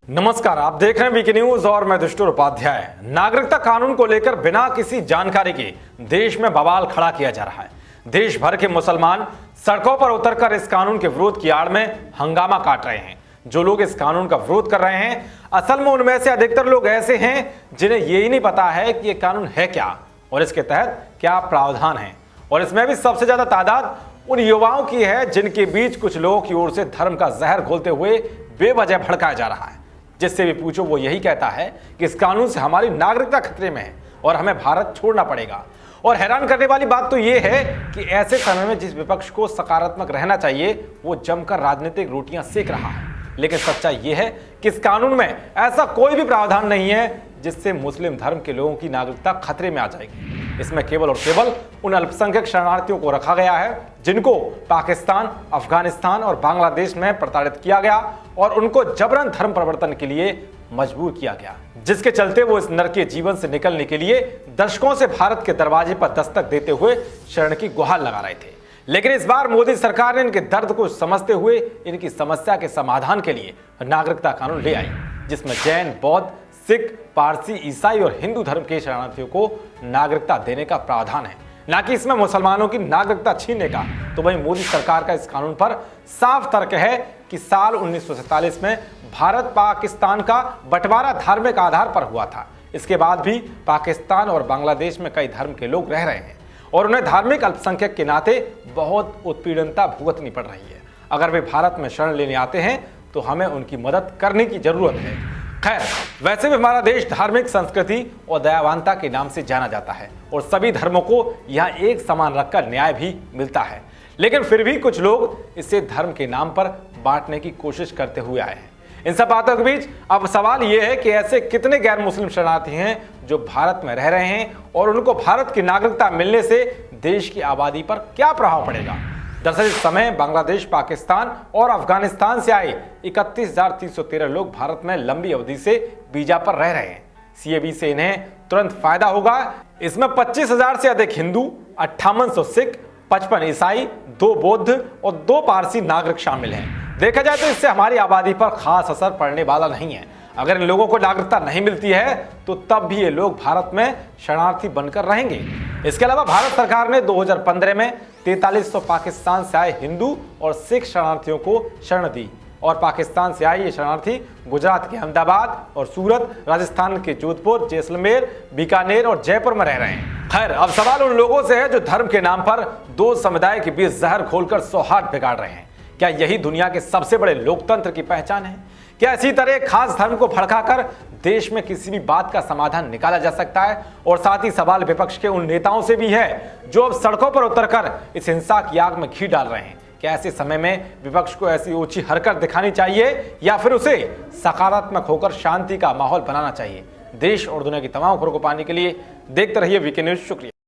नमस्कार, आप देख रहे हैं वीके न्यूज और मैं दुष्टुर उपाध्याय। नागरिकता कानून को लेकर बिना किसी जानकारी के देश में बवाल खड़ा किया जा रहा है। देश भर के मुसलमान सड़कों पर उतरकर इस कानून के विरोध की आड़ में हंगामा काट रहे हैं। जो लोग इस कानून का विरोध कर रहे हैं, असल में उनमें से अधिकतर लोग ऐसे हैं जिन्हें यही नहीं पता है कि ये कानून है क्या और इसके तहत क्या प्रावधान है। और इसमें भी सबसे ज्यादा तादाद उन युवाओं की है जिनके बीच कुछ लोगों की ओर से धर्म का जहर घोलते हुए बेवजह भड़काया जा रहा है। जिससे भी पूछो वो यही कहता है कि इस कानून से हमारी नागरिकता खतरे में है और हमें भारत छोड़ना पड़ेगा। और हैरान करने वाली बात तो ये है कि ऐसे समय में जिस विपक्ष को सकारात्मक रहना चाहिए वो जमकर राजनीतिक रोटियां सेक रहा है। लेकिन सच्चाई ये है कि इस कानून में ऐसा कोई भी प्रावधान नहीं है जिससे मुस्लिम धर्म के लोगों की नागरिकता खतरे में आ जाएगी। इसमें केवल और केवल उन अल्पसंख्यक शरणार्थियों को रखा गया है जिनको पाकिस्तान, अफगानिस्तान और बांग्लादेश में प्रताड़ित किया गया और उनको जबरन धर्म परिवर्तन के लिए मजबूर किया गया, जिसके चलते वो इस नरकीय जीवन से निकलने के लिए दशकों से भारत के दरवाजे पर दस्तक देते हुए शरण की गुहार लगा रहे थे। लेकिन इस बार मोदी सरकार ने इनके दर्द को समझते हुए इनकी समस्या के समाधान के लिए नागरिकता कानून ले आई, जिसमें जैन, बौद्ध, सिख, पारसी, ईसाई और हिंदू धर्म के शरणार्थियों को नागरिकता देने का प्रावधान है, ना कि इसमें मुसलमानों की नागरिकता छीनने का। तो वहीं मोदी सरकार का इस कानून पर साफ तर्क है कि साल 1947 में भारत पाकिस्तान का बंटवारा धार्मिक आधार पर हुआ था। इसके बाद भी पाकिस्तान और बांग्लादेश में कई धर्म के लोग रह रहे हैं और उन्हें धार्मिक अल्पसंख्यक के नाते बहुत उत्पीड़नता भुगतनी पड़ रही है। अगर वे भारत में शरण लेने आते हैं तो हमें उनकी मदद करने की जरूरत है। खैर, वैसे भी हमारा देश धार्मिक संस्कृति और दयावानता के नाम से जाना जाता है और सभी धर्मों को यहाँ एक समान रखकर न्याय भी मिलता है। लेकिन फिर भी कुछ लोग इसे धर्म के नाम पर बांटने की कोशिश करते हुए आए हैं। इन सब बातों के बीच अब सवाल यह है कि ऐसे कितने गैर मुस्लिम शरणार्थी हैं जो भारत में रह रहे हैं और उनको भारत की नागरिकता मिलने से देश की आबादी पर क्या प्रभाव पड़ेगा। दरअसल इस समय बांग्लादेश, पाकिस्तान और अफगानिस्तान से आए 31,313 लोग भारत में लंबी अवधि से वीजा पर रह रहे हैं। सीएबी से इन्हें तुरंत फायदा होगा। इसमें 25,000 से अधिक हिंदू, 5800 सिख, 55 ईसाई, 2 बौद्ध और 2 पारसी नागरिक शामिल हैं। देखा जाए तो इससे हमारी आबादी पर खास असर पड़ने वाला नहीं है। अगर इन लोगों को नागरिकता नहीं मिलती है तो तब भी ये लोग भारत में शरणार्थी बनकर रहेंगे। इसके अलावा भारत सरकार ने 2015 में 4300 पाकिस्तान से आए हिंदू और सिख शरणार्थियों को शरण दी और पाकिस्तान से आए ये शरणार्थी गुजरात के अहमदाबाद और सूरत, राजस्थान के जोधपुर, जैसलमेर, बीकानेर और जयपुर में रह रहे हैं। खैर, अब सवाल उन लोगों से है जो धर्म के नाम पर दो समुदाय के बीच जहर घोलकर सौहार्द बिगाड़ रहे हैं। क्या यही दुनिया के सबसे बड़े लोकतंत्र की पहचान है? क्या इसी तरह खास धर्म को भड़काकर देश में किसी भी बात का समाधान निकाला जा सकता है? और साथ ही सवाल विपक्ष के उन नेताओं से भी है जो अब सड़कों पर उतरकर इस हिंसा की आग में घी डाल रहे हैं। क्या ऐसे समय में विपक्ष को ऐसी ऊंची हरकत दिखानी चाहिए या फिर उसे सकारात्मक होकर शांति का माहौल बनाना चाहिए? देश और दुनिया की तमाम खबरों को पाने के लिए देखते रहिए वीके न्यूज। शुक्रिया।